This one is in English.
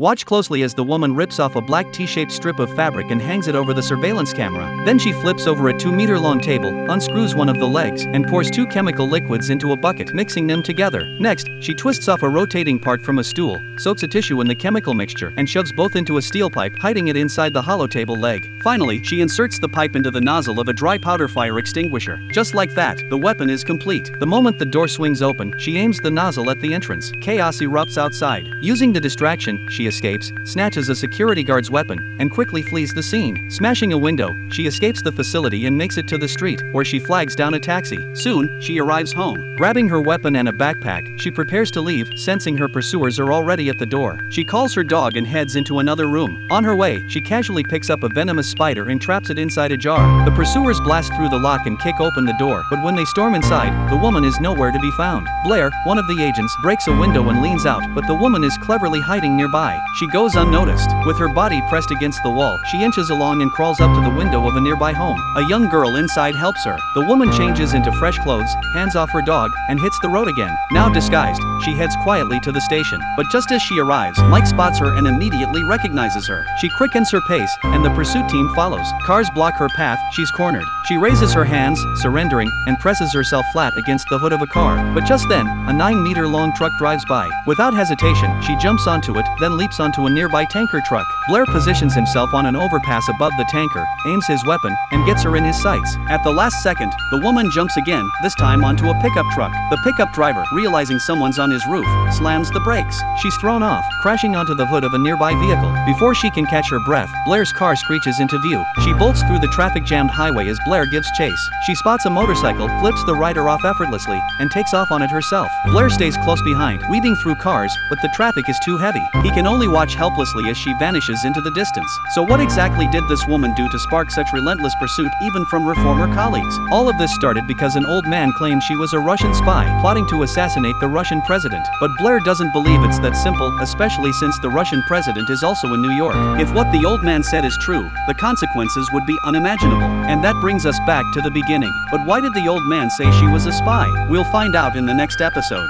Watch closely as the woman rips off a black T-shaped strip of fabric and hangs it over the surveillance camera. Then she flips over a 2-meter-long table, unscrews one of the legs, and pours 2 chemical liquids into a bucket, mixing them together. Next, she twists off a rotating part from a stool, soaks a tissue in the chemical mixture, and shoves both into a steel pipe, hiding it inside the hollow table leg. Finally, she inserts the pipe into the nozzle of a dry powder fire extinguisher. Just like that, the weapon is complete. The moment the door swings open, she aims the nozzle at the entrance. Chaos erupts outside. Using the distraction, she escapes, snatches a security guard's weapon, and quickly flees the scene. Smashing a window, she escapes the facility and makes it to the street, where she flags down a taxi. Soon, she arrives home. Grabbing her weapon and a backpack, she prepares to leave, sensing her pursuers are already at the door. She calls her dog and heads into another room. On her way, she casually picks up a venomous spider and traps it inside a jar. The pursuers blast through the lock and kick open the door, but when they storm inside, the woman is nowhere to be found. Blair, one of the agents, breaks a window and leans out, but the woman is cleverly hiding nearby. She goes unnoticed. With her body pressed against the wall, she inches along and crawls up to the window of a nearby home. A young girl inside helps her. The woman changes into fresh clothes, hands off her dog, and hits the road again. Now disguised, she heads quietly to the station. But just as she arrives, Mike spots her and immediately recognizes her. She quickens her pace, and the pursuit team follows. Cars block her path, she's cornered. She raises her hands, surrendering, and presses herself flat against the hood of a car. But just then, a 9-meter-long truck drives by. Without hesitation, she jumps onto it, then leaps onto a nearby tanker truck. Blair positions himself on an overpass above the tanker, aims his weapon, and gets her in his sights. At the last second, the woman jumps again, this time onto a pickup truck. The pickup driver, realizing someone's on his roof, slams the brakes. She's thrown off, crashing onto the hood of a nearby vehicle. Before she can catch her breath, Blair's car screeches into view. She bolts through the traffic-jammed highway as Blair gives chase. She spots a motorcycle, flips the rider off effortlessly, and takes off on it herself. Blair stays close behind, weaving through cars, but the traffic is too heavy. He can only watch helplessly as she vanishes into the distance. So what exactly did this woman do to spark such relentless pursuit even from her former colleagues? All of this started because an old man claimed she was a Russian spy, plotting to assassinate the Russian president. But Blair doesn't believe it's that simple, especially since the Russian president is also in New York. If what the old man said is true, the consequences would be unimaginable. And that brings us back to the beginning. But why did the old man say she was a spy? We'll find out in the next episode.